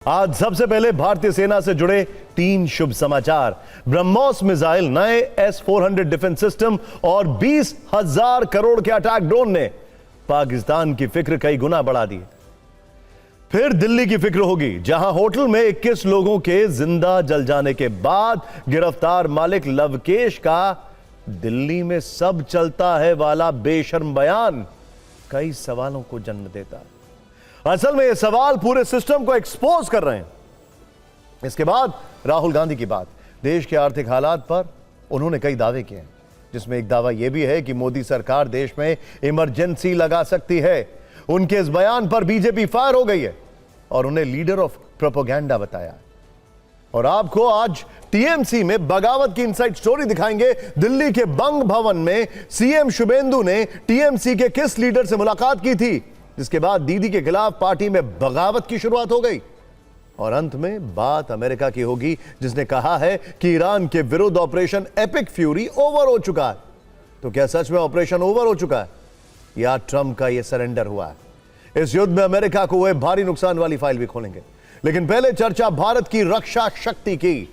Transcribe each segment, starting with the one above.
आज सबसे पहले भारतीय सेना से जुड़े 3 शुभ समाचार। ब्रह्मोस मिसाइल, नए S-400 डिफेंस सिस्टम और 20,000 करोड़ के अटैक ड्रोन ने पाकिस्तान की फिक्र कई गुना बढ़ा दी। फिर दिल्ली की फिक्र होगी, जहां होटल में 21 लोगों के जिंदा जल जाने के बाद गिरफ्तार मालिक लवकेश का दिल्ली में सब चलता है वाला बेशर्म बयान कई सवालों को जन्म देता है। असल में ये सवाल पूरे सिस्टम को एक्सपोज कर रहे हैं। इसके बाद राहुल गांधी की बात, देश के आर्थिक हालात पर उन्होंने कई दावे किए हैं, जिसमें एक दावा यह भी है कि मोदी सरकार देश में इमरजेंसी लगा सकती है। उनके इस बयान पर बीजेपी फायर हो गई है और उन्हें लीडर ऑफ प्रोपेगेंडा बताया। और आपको आज टीएमसी में बगावत की इनसाइड स्टोरी दिखाएंगे। दिल्ली के बंग भवन में सीएम शुभेंदु ने टीएमसी के किस लीडर से मुलाकात की थी, जिसके बाद दीदी के खिलाफ पार्टी में बगावत की शुरुआत हो गई। और अंत में बात अमेरिका की होगी, जिसने कहा है कि ईरान के विरुद्ध ऑपरेशन एपिक फ्यूरी ओवर हो चुका है। तो क्या सच में ऑपरेशन ओवर हो चुका है या ट्रंप का यह सरेंडर हुआ है? इस युद्ध में अमेरिका को वह भारी नुकसान वाली फाइल भी खोलेंगे, लेकिन पहले चर्चा भारत की रक्षा शक्ति की।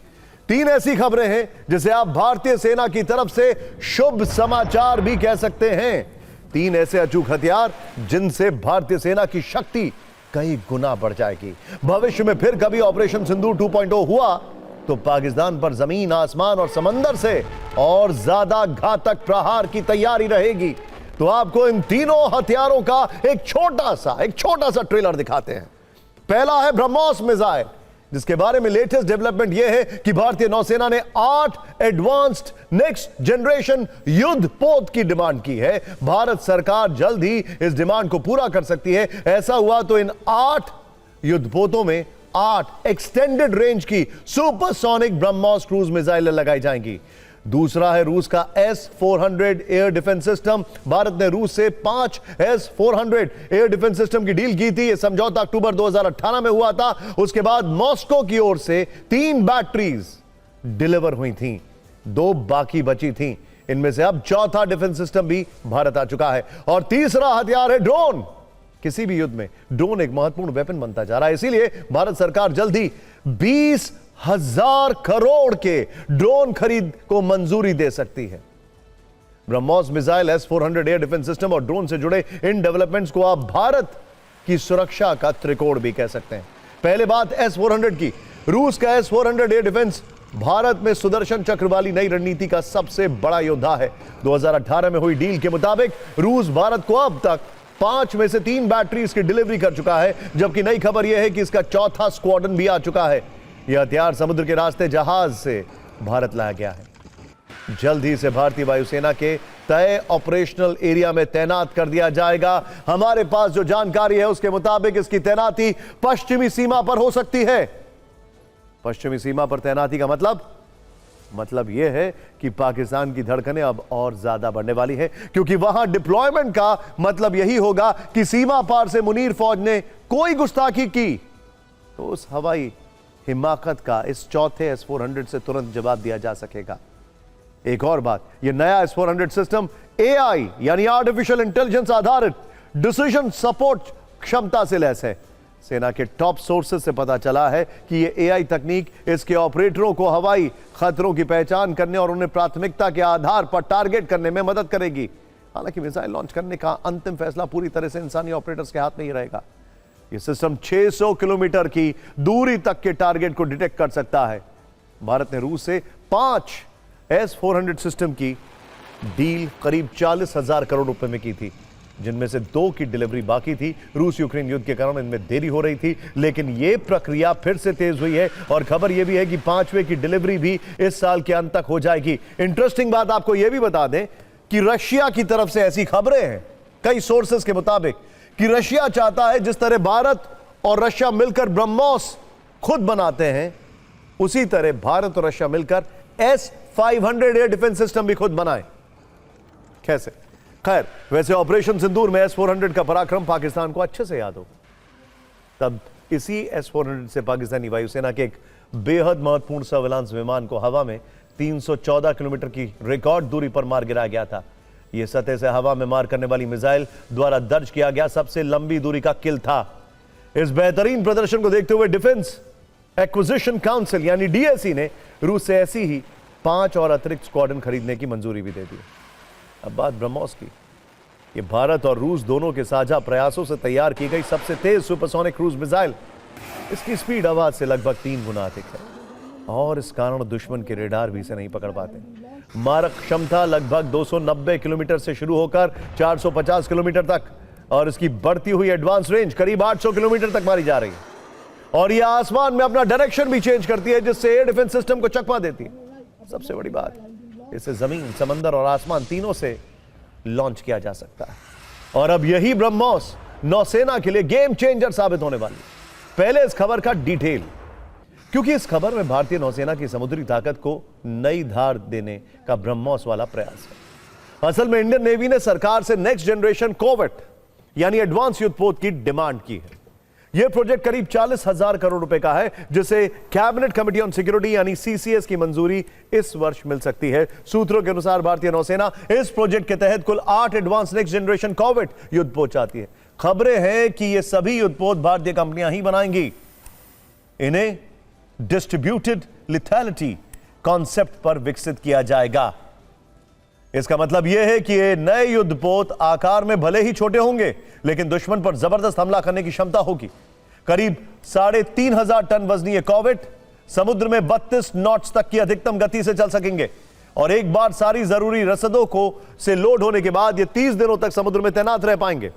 3 ऐसी खबरें हैं जिसे आप भारतीय सेना की तरफ से शुभ समाचार भी कह सकते हैं। 3 ऐसे अचूक हथियार जिनसे भारतीय सेना की शक्ति कई गुना बढ़ जाएगी। भविष्य में फिर कभी ऑपरेशन सिंदूर 2.0 हुआ तो पाकिस्तान पर जमीन, आसमान और समंदर से और ज्यादा घातक प्रहार की तैयारी रहेगी। तो आपको इन तीनों हथियारों का एक छोटा सा ट्रेलर दिखाते हैं। पहला है ब्रह्मोस मिसाइल, जिसके बारे में लेटेस्ट डेवलपमेंट यह है कि भारतीय नौसेना ने 8 एडवांस्ड नेक्स्ट जनरेशन युद्ध पोत की डिमांड की है। भारत सरकार जल्द ही इस डिमांड को पूरा कर सकती है। ऐसा हुआ तो इन 8 युद्ध पोतों में 8 एक्सटेंडेड रेंज की सुपरसोनिक ब्रह्मोस क्रूज मिसाइलें लगाई जाएंगी। दूसरा है रूस का S-400 air defence system. Bharat ने रूस से 5 S-400 एयर डिफेंस सिस्टम की डील की थी। यह समझौता अक्टूबर 2018 में हुआ था। उसके बाद मॉस्को की ओर से 3 बैटरीज डिलीवर हुई थीं, 2 बाकी बची थीं। इनमें से अब चौथा डिफेंस सिस्टम भी भारत आ चुका है। और तीसरा हथियार है ड्रोन। किसी भी युद्ध में ड्रोन एक महत्वपूर्ण वेपन बनता जा रहा है, इसीलिए भारत सरकार जल्द ही 20,000 करोड़ के ड्रोन खरीद को मंजूरी दे सकती है। BrahMos missile, S-400 air defence system और ड्रोन से जुड़े इन डेवलपमेंट्स को आप भारत की सुरक्षा का त्रिकोण भी कह सकते हैं। पहले बात S-400 की। रूस का S-400 एयर डिफेंस भारत में सुदर्शन चक्र वाली नई रणनीति का सबसे बड़ा योद्धा है। 2018 में हुई डील के मुताबिक रूस भारत को अब तक 5 में से 3 बैटरीज की डिलीवरी कर चुका है, जबकि नई खबर यह है कि इसका चौथा स्क्वाड्रन भी आ चुका है। यह हथियार समुद्र के रास्ते जहाज से भारत लाया गया है। जल्द ही से भारतीय वायुसेना के तय ऑपरेशनल एरिया में तैनात कर दिया जाएगा। हमारे पास जो जानकारी है उसके मुताबिक इसकी तैनाती पश्चिमी सीमा पर हो सकती है। पश्चिमी सीमा पर तैनाती का मतलब यह है कि पाकिस्तान की धड़कनें अब और ज्यादा बढ़ने वाली है, क्योंकि वहां डिप्लॉयमेंट का मतलब यही होगा कि सीमा पार से मुनीर फौज ने कोई गुस्ताखी की तो उस हवाई हिमाकत का इस चौथे S-400 से तुरंत जवाब दिया जा सकेगा। एक और बात, यह नया S-400 सिस्टम AI यानी आर्टिफिशियल इंटेलिजेंस आधारित डिसीजन सपोर्ट क्षमता से लैस है। सेना के टॉप सोर्सेज से पता चला है कि यह AI तकनीक इसके ऑपरेटरों को हवाई खतरों की पहचान करने और उन्हें प्राथमिकता के आधार पर टारगेट करने में मदद करेगी। हालांकि मिसाइल लॉन्च करने का अंतिम फैसला पूरी तरह से इंसानी ऑपरेटर्स के हाथ में ही रहेगा। यह सिस्टम 600 किलोमीटर की दूरी तक के टारगेट को डिटेक्ट कर सकता है। भारत ने रूस से 5 S-400 सिस्टम की डील करीब 40,000 करोड़ रुपए में की थी, जिनमें से 2 की डिलीवरी बाकी थी। रूस यूक्रेन युद्ध के कारण इनमें देरी हो रही थी, लेकिन यह प्रक्रिया फिर से तेज हुई है और खबर यह भी है कि 5वें की डिलीवरी भी इस साल के अंत तक हो जाएगी। इंटरेस्टिंग बात आपको यह भी बता दें कि रशिया की तरफ से ऐसी खबरें हैं कई सोर्सेस के मुताबिक कि रशिया चाहता है जिस तरह भारत और रशिया मिलकर ब्रह्मोस खुद बनाते हैं, उसी तरह भारत और रशिया मिलकर S-500 एयर डिफेंस सिस्टम भी खुद बनाए। कैसे? खैर, वैसे ऑपरेशन सिंदूर में S-400 का पराक्रम पाकिस्तान को अच्छे से याद हो। तब इसी S-400 से पाकिस्तानी वायुसेना के एक बेहद महत्वपूर्ण सर्विलांस विमान को हवा में 314 किलोमीटर की रिकॉर्ड दूरी पर मार गिराया गया था। यह सतह से हवा में मार करने वाली मिसाइल द्वारा दर्ज किया गया सबसे लंबी दूरी का किल था। इस बेहतरीन प्रदर्शन को देखते हुए डिफेंस एक्विजिशन काउंसिल यानी डीएसी ने रूस से ऐसी ही 5 और अतिरिक्त स्क्वाड्रन खरीदने की मंजूरी भी दे दी। अब बात ब्रह्मोस की। ये भारत और रूस दोनों के साझा प्रयासों से तैयार की गई सबसे तेज सुपरसोनिक क्रूज मिसाइल। इसकी स्पीड आवाज से लगभग 3 गुना अधिक है और इस कारण दुश्मन के रेडार भी इसे नहीं पकड़ पाते। मारक क्षमता लगभग 290 किलोमीटर से शुरू होकर 450 किलोमीटर तक और इसकी बढ़ती हुई एडवांस रेंज करीब 800 किलोमीटर तक मारी जा रही है और यह आसमान में अपना डायरेक्शन भी चेंज करती है, जिससे एयर डिफेंस सिस्टम को चकमा देती है। सबसे बड़ी बात, इसे जमीन, समंदर और आसमान तीनों से लॉन्च किया जा सकता है और अब यही ब्रह्मोस नौसेना के लिए गेम चेंजर साबित होने वाली है। पहले इस खबर का डिटेल, क्योंकि इस खबर में भारतीय नौसेना की समुद्री ताकत को नई धार देने का ब्रह्मोस वाला प्रयास है। असल में इंडियन नेवी ने सरकार से नेक्स्ट जनरेशन कॉर्वेट यानी एडवांस युद्धपोत की डिमांड की है। यह प्रोजेक्ट करीब 40,000 करोड़ रुपए का है, जिसे कैबिनेट कमेटी ऑन सिक्योरिटी यानी सीसीएस की मंजूरी इस वर्ष मिल सकती है। सूत्रों के अनुसार भारतीय नौसेना इस प्रोजेक्ट के तहत कुल 8 एडवांस नेक्स्ट जनरेशन कॉर्वेट युद्धपोत चाहती है। खबरें हैं कि ये सभी युद्धपोत भारतीय कंपनियां ही बनाएंगी। इन्हें डिस्ट्रीब्यूटेड लिथैलिटी कॉन्सेप्ट पर विकसित किया जाएगा। इसका मतलब यह है कि ये नए युद्धपोत आकार में भले ही छोटे होंगे, लेकिन दुश्मन पर जबरदस्त हमला करने की क्षमता होगी। करीब 3,500 टन वजनी ये कॉर्वेट समुद्र में 32 नॉट्स तक की अधिकतम गति से चल सकेंगे और एक बार सारी जरूरी रसदों को से लोड होने के बाद ये 30 दिनों तक समुद्र में तैनात रह पाएंगे।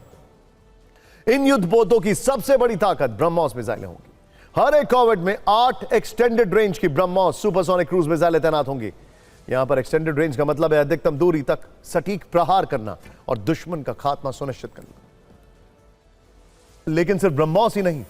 इन युद्धपोतों की सबसे बड़ी ताकत ब्रह्मोस मिसाइलें होंगी। हर एक कॉर्वेट में 8 एक्सटेंडेड रेंज की ब्रह्मोस सुपरसोनिक क्रूज मिसाइलें तैनात होंगी। यहां पर एक्सटेंडेड रेंज का मतलब है अधिकतम दूरी तक सटीक प्रहार करना और दुश्मन का खात्मा सुनिश्चित करना। लेकिन सिर्फ ब्रह्मोस ही नहीं,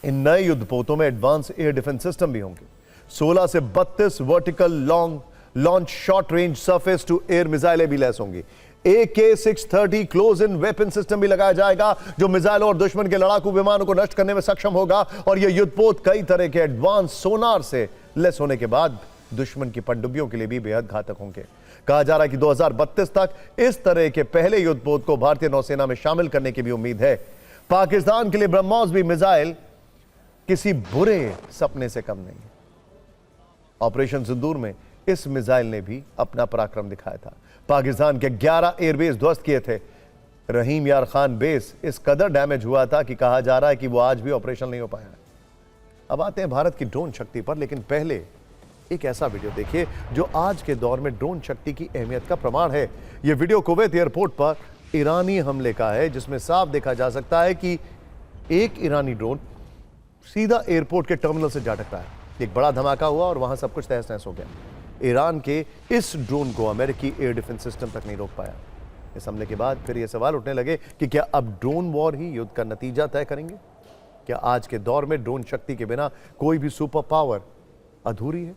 इन नए युद्धपोतों में एडवांस एयर डिफेंस सिस्टम भी होंगे। 16 से 32 vertical long launch short range surface to air मिसाइलें भी लैस होंगी। AK-630 close in weapon system भी लगाया जाएगा, जो मिसाइलों और दुश्मन के लड़ाकू विमानों को नष्ट करने में सक्षम होगा। और यह युद्धपोत कई तरह के एडवांस सोनार से लैस होने के बाद दुश्मन की पनडुब्बियों के लिए भी बेहद घातक होंगे। कहा जा रहा है कि 2032 तक इस तरह के पहले युद्धपोत को भारतीय नौसेना में शामिल करने की भी उम्मीद है। पाकिस्तान के लिए ब्रह्मोस भी मिसाइल किसी बुरे सपने से कम नहीं। ऑपरेशन सिंदूर में इस मिसाइल ने भी अपना पराक्रम दिखाया था। पाकिस्तान के 11 एयरबेस ध्वस्त किए थे। रहीम यार खान बेस इस कदर डैमेज हुआ था कि कहा जा रहा है कि वो आज भी ऑपरेशन नहीं हो पाया। अब आते हैं भारत की ड्रोन शक्ति पर, लेकिन पहले एक ऐसा वीडियो देखिए जो आज के दौर में ड्रोन शक्ति की अहमियत का प्रमाण है। यह वीडियो कुवैत एयरपोर्ट पर ईरानी हमले का है, जिसमें साफ देखा जा सकता है कि एक ईरानी ड्रोन सीधा एयरपोर्ट के टर्मिनल से जा टकरा है। एक बड़ा धमाका हुआ और वहां सब कुछ तहस नहस हो गया। ईरान के इस ड्रोन को अमेरिकी एयर डिफेंस सिस्टम तक नहीं रोक पाया। इस हमले के बाद फिर यह सवाल उठने लगे कि क्या अब ड्रोन वॉर ही युद्ध का नतीजा तय करेंगे? क्या आज के दौर में ड्रोन शक्ति के बिना कोई भी सुपर पावर अधूरी है?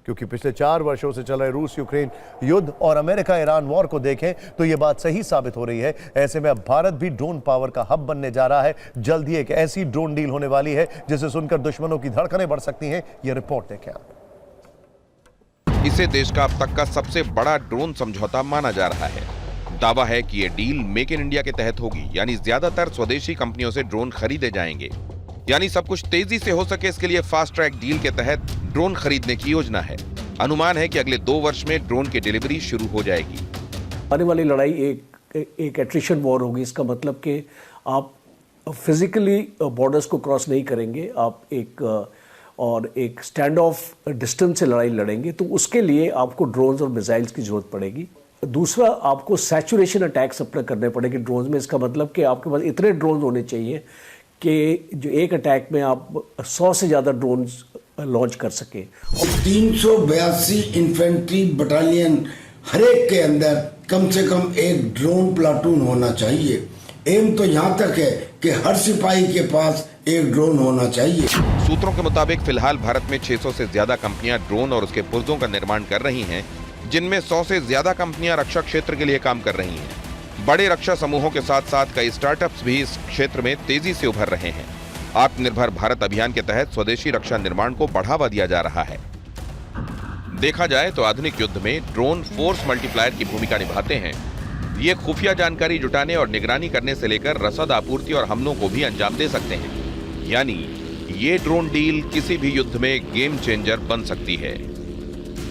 क्योंकि पिछले 4 वर्षों से चल रहे रूस यूक्रेन युद्ध और अमेरिका ईरान वॉर को देखें तो यह बात सही साबित हो रही है। ऐसे में अब भारत भी ड्रोन पावर का हब बनने जा रहा है। जल्द ही एक ऐसी ड्रोन डील होने वाली है जिसे सुनकर दुश्मनों की धड़कनें बढ़ सकती हैं। यह रिपोर्ट देखें आप। इसे देश का अब तक का सबसे बड़ा ड्रोन समझौता माना जा रहा है। दावा है कि ये डील मेक इन इंडिया के तहत होगी, यानी ज्यादातर स्वदेशी कंपनियों से ड्रोन खरीदे जाएंगे। यानी सब कुछ तेजी से हो सके, इसके लिए फास्ट ट्रैक डील के तहत ड्रोन खरीदने की योजना है। अनुमान है कि अगले 2 वर्ष में ड्रोन की डिलीवरी शुरू हो जाएगी। आने वाली लड़ाई एक एट्रिशन वॉर होगी। इसका मतलब कि आप फिजिकली बॉर्डर्स को क्रॉस नहीं करेंगे, आप एक स्टैंड ऑफ डिस्टेंस से लड़ाई लड़ेंगे, तो उसके लिए आपको ड्रोन्स और मिसाइल्स की जरूरत पड़ेगी। दूसरा, आपको सैचुरेशन अटैक्स अपने करने पड़ेंगे ड्रोन्स में। इसका मतलब कि आपके पास इतने ड्रोन्स होने चाहिए कि जो एक अटैक में आप 100 से ज़्यादा ड्रोन्स लॉन्च कर सके। 382 इन्फेंट्री बटालियन हर एक के अंदर कम से कम एक ड्रोन प्लाटून होना चाहिए। एम तो यहाँ तक है कि हर सिपाही के पास एक ड्रोन होना चाहिए। सूत्रों के मुताबिक फिलहाल भारत में 600 से ज्यादा कंपनियां ड्रोन और उसके पुर्जों का निर्माण कर रही हैं, जिनमें 100 से ज्यादा कंपनियां रक्षा क्षेत्र के लिए काम कर रही हैं। बड़े रक्षा समूहों के साथ साथ कई स्टार्टअप्स भी इस क्षेत्र में तेजी से उभर रहे हैं। आत्मनिर्भर भारत अभियान के तहत स्वदेशी रक्षा निर्माण को बढ़ावा दिया जा रहा है। देखा जाए तो आधुनिक युद्ध में ड्रोन फोर्स मल्टीप्लायर की भूमिका निभाते हैं। ये खुफिया जानकारी जुटाने और निगरानी करने से लेकर रसद आपूर्ति और हमलों को भी अंजाम दे सकते हैं। यानी ये ड्रोन डील किसी भी युद्ध में गेम चेंजर बन सकती है।